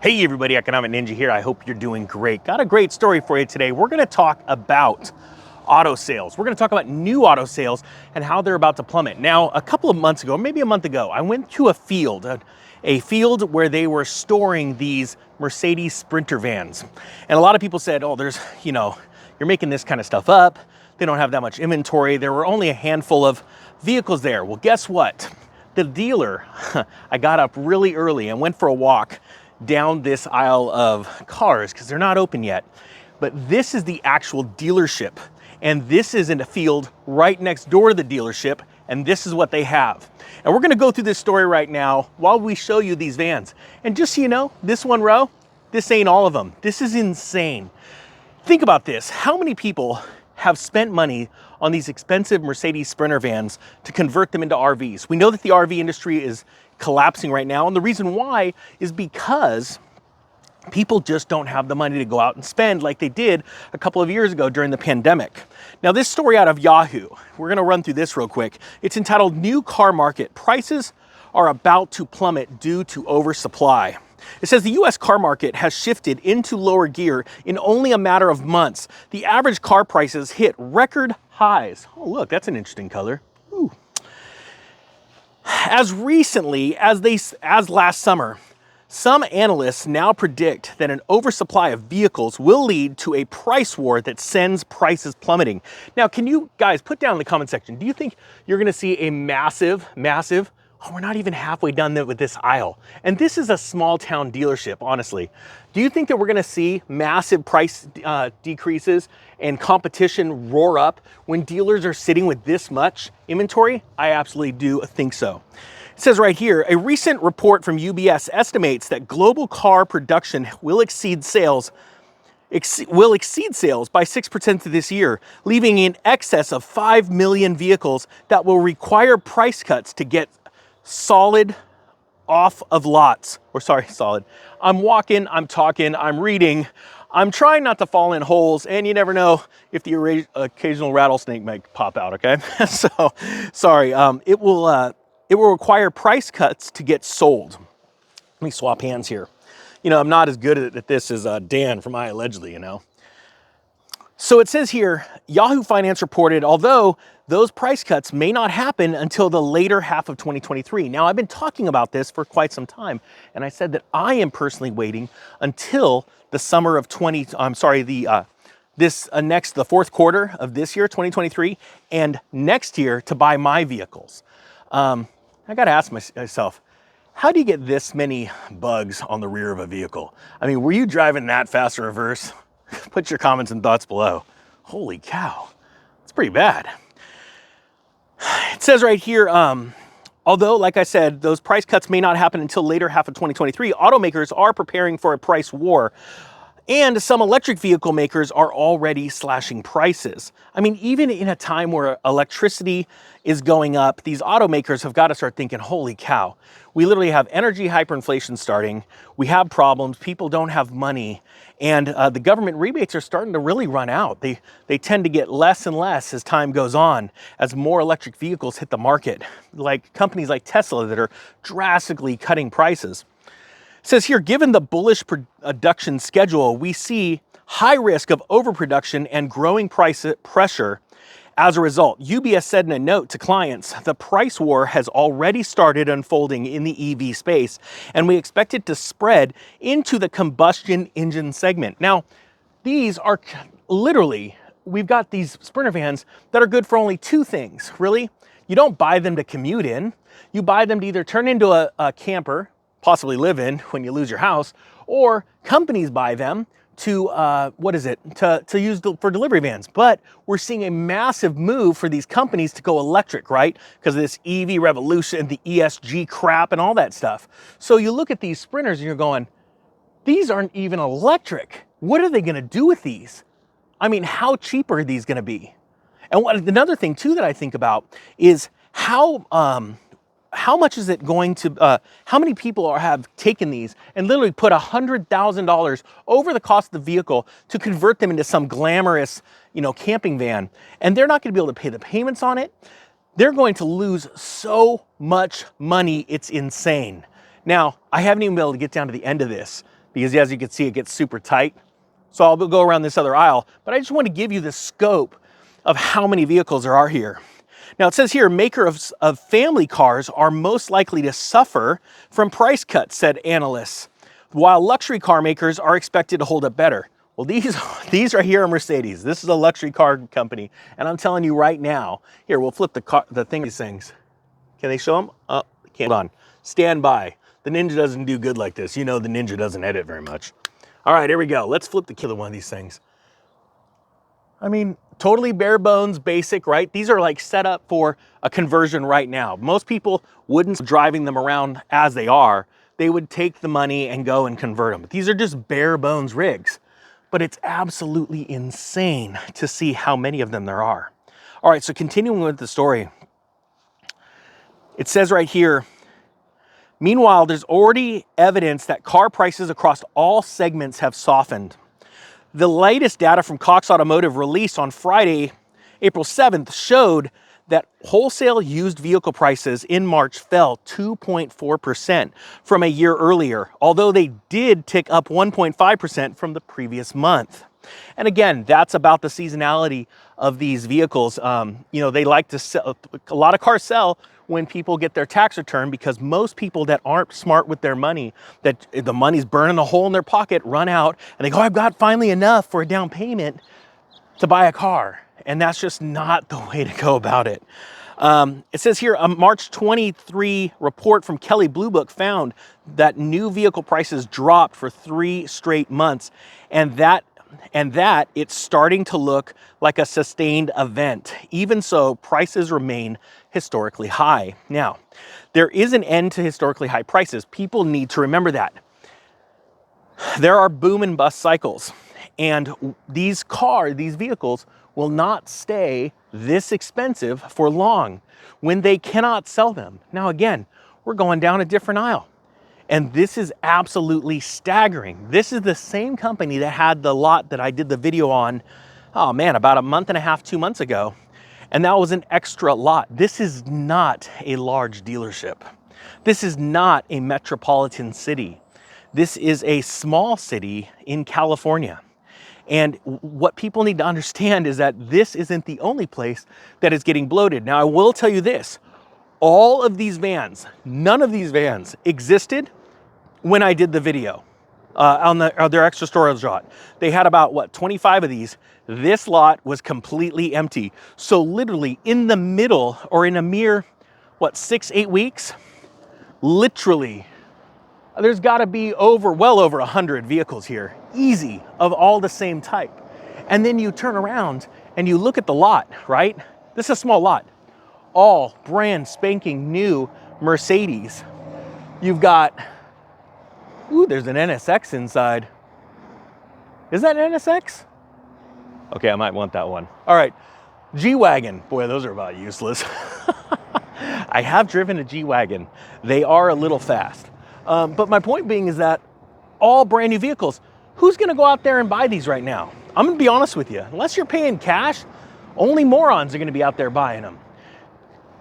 Hey everybody, Economic Ninja here. I hope you're doing great. Got a great story for you today. We're gonna talk about auto sales. We're gonna talk about new auto sales and how they're about to plummet. Now, a couple of months ago, maybe a month ago, I went to a field where they were storing these Mercedes Sprinter vans. And a lot of people said, oh, you're making this kind of stuff up. They don't have that much inventory. There were only a handful of vehicles there. Well, guess what? The dealer, I got up really early and went for a walk down this aisle of cars because they're not open yet. But this is the actual dealership. And this is in a field right next door to the dealership. And this is what they have. And we're gonna go through this story right now while we show you these vans. And just so you know, this one row, this ain't all of them. This is insane. Think about this. How many people have spent money on these expensive Mercedes Sprinter vans to convert them into RVs? We know that the RV industry is collapsing right now, and the reason why is because people just don't have the money to go out and spend like they did a couple of years ago during the pandemic. Now, this story out of Yahoo, we're gonna run through this real quick. It's entitled New Car Market. Prices are about to plummet due to oversupply. It says the US car market has shifted into lower gear in only a matter of months. The average car prices hit record highs. Oh, look, that's an interesting color. Ooh. As recently as last summer, some analysts now predict that an oversupply of vehicles will lead to a price war that sends prices plummeting. Now, can you guys put down in the comment section, do you think you're gonna see a massive, oh, we're not even halfway done with this aisle. And this is a small town dealership, honestly. Do you think that we're gonna see massive price decreases and competition roar up when dealers are sitting with this much inventory? I absolutely do think so. It says right here, a recent report from UBS estimates that global car production will exceed sales by 6% this year, leaving in excess of 5 million vehicles that will require price cuts to get solid off of lots. Solid. I'm walking, I'm talking, I'm reading. I'm trying not to fall in holes, and you never know if the occasional rattlesnake might pop out, okay? So, sorry. It will require price cuts to get sold. Let me swap hands here. You know, I'm not as good at this as Dan from I Allegedly, you know. So it says here, Yahoo Finance reported, although those price cuts may not happen until the later half of 2023. Now, I've been talking about this for quite some time, and I said that I am personally waiting until the summer of the fourth quarter of this year, 2023, and next year to buy my vehicles. I gotta ask myself, how do you get this many bugs on the rear of a vehicle? I mean, were you driving that fast in reverse? Put your comments and thoughts below. Holy cow, it's pretty bad. It says right here, although, like I said, those price cuts may not happen until later half of 2023, automakers are preparing for a price war. And some electric vehicle makers are already slashing prices. I mean, even in a time where electricity is going up, these automakers have got to start thinking, holy cow, we literally have energy hyperinflation starting. We have problems. People don't have money. And the government rebates are starting to really run out. They tend to get less and less as time goes on, as more electric vehicles hit the market, like companies like Tesla that are drastically cutting prices. It says here, given the bullish production schedule, we see high risk of overproduction and growing price pressure as a result. UBS said in a note to clients, the price war has already started unfolding in the EV space, and we expect it to spread into the combustion engine segment. Now, these are literally, we've got these Sprinter vans that are good for only two things, really. You don't buy them to commute in. You buy them to either turn into a camper, possibly live in when you lose your house, or companies buy them to use for delivery vans. But we're seeing a massive move for these companies to go electric, right? Because of this EV revolution, the ESG crap and all that stuff. So you look at these Sprinters and you're going, these aren't even electric. What are they gonna do with these? I mean, how cheap are these gonna be? And another thing too that I think about is how much is it going to, how many people have taken these and literally put $100,000 over the cost of the vehicle to convert them into some glamorous, camping van, and they're not gonna be able to pay the payments on it. They're going to lose so much money, it's insane. Now, I haven't even been able to get down to the end of this. because as you can see, it gets super tight. So I'll go around this other aisle, but I just want to give you the scope of how many vehicles there are here. Now it says here, makers of family cars are most likely to suffer from price cuts, said analysts, while luxury car makers are expected to hold up better. Well, these are here are Mercedes. This is a luxury car company, and I'm telling you right now, here, we'll flip the thing, these things. Can they show them? Oh, can't. Hold on. Stand by. The Ninja doesn't do good like this. You know the Ninja doesn't edit very much. All right, here we go. Let's flip the killer one of these things. I mean, totally bare bones, basic, right? These are like set up for a conversion right now. Most people wouldn't driving them around as they are. They would take the money and go and convert them. But these are just bare bones rigs. But it's absolutely insane to see how many of them there are. All right, so continuing with the story. It says right here, meanwhile, there's already evidence that car prices across all segments have softened. The latest data from Cox Automotive released on Friday, April 7th, showed that wholesale used vehicle prices in March fell 2.4% from a year earlier, although they did tick up 1.5% from the previous month. And again, that's about the seasonality of these vehicles. You know, they like to sell, a lot of cars sell when people get their tax return, because most people that aren't smart with their money, that the money's burning a hole in their pocket, run out and they go, I've got finally enough for a down payment to buy a car. And that's just not the way to go about it. It says here, a March 23 report from Kelley Blue Book found that new vehicle prices dropped for 3 straight months, and that it's starting to look like a sustained event. Even so, prices remain historically high. Now, there is an end to historically high prices. People need to remember that. There are boom and bust cycles, and these vehicles will not stay this expensive for long when they cannot sell them. Now again, we're going down a different aisle, and this is absolutely staggering. This is the same company that had the lot that I did the video on, oh man, about a month and a half, 2 months ago, and that was an extra lot. This is not a large dealership. This is not a metropolitan city. This is a small city in California. And what people need to understand is that this isn't the only place that is getting bloated. Now, I will tell you this, all of these vans, none of these vans existed when I did the video on their extra storage lot. They had about, 25 of these. This lot was completely empty. So literally in the middle, or in a mere, 6-8 weeks, literally, there's got to be well over 100 vehicles here, easy, of all the same type. And then you turn around and you look at the lot, right? This is a small lot, all brand spanking new Mercedes. You've got, ooh, there's an NSX inside. Is that an NSX? Okay, I might want that one. All right, G-Wagon. Boy, those are about useless. I have driven a G-Wagon. They are a little fast. But my point being is that all brand new vehicles, who's gonna go out there and buy these right now? I'm gonna be honest with you, unless you're paying cash, only morons are gonna be out there buying them.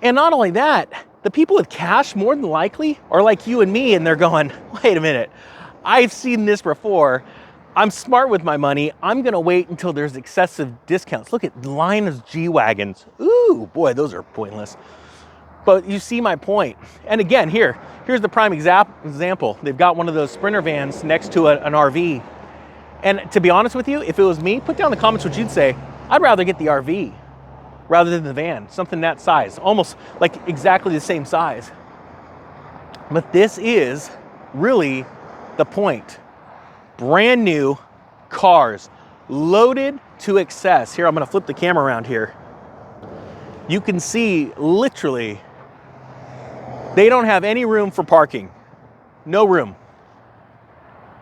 And not only that, the people with cash more than likely are like you and me, and they're going, wait a minute, I've seen this before. I'm smart with my money. I'm gonna wait until there's excessive discounts. Look at the line of G-Wagons. Ooh, boy, those are pointless. But you see my point. And again, here's the prime example. They've got one of those Sprinter vans next to an RV. And to be honest with you, if it was me, put down in the comments what you'd say. I'd rather get the RV rather than the van, something that size, almost like exactly the same size. But this is really the point. Brand new cars, loaded to excess. Here, I'm gonna flip the camera around here. You can see literally, they don't have any room for parking. No room.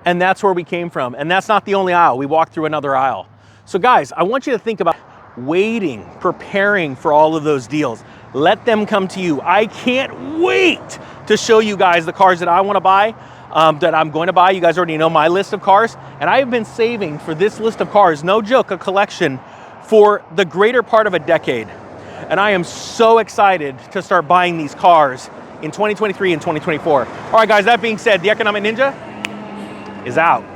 And that's where we came from. And that's not the only aisle. We walked through another aisle. So guys, I want you to think about waiting, preparing for all of those deals. Let them come to you. I can't wait to show you guys the cars that I want to buy, that I'm going to buy. You guys already know my list of cars. And I've been saving for this list of cars, no joke, a collection for the greater part of a decade. And I am so excited to start buying these cars in 2023 and 2024. All right, guys, that being said, the Economic Ninja is out.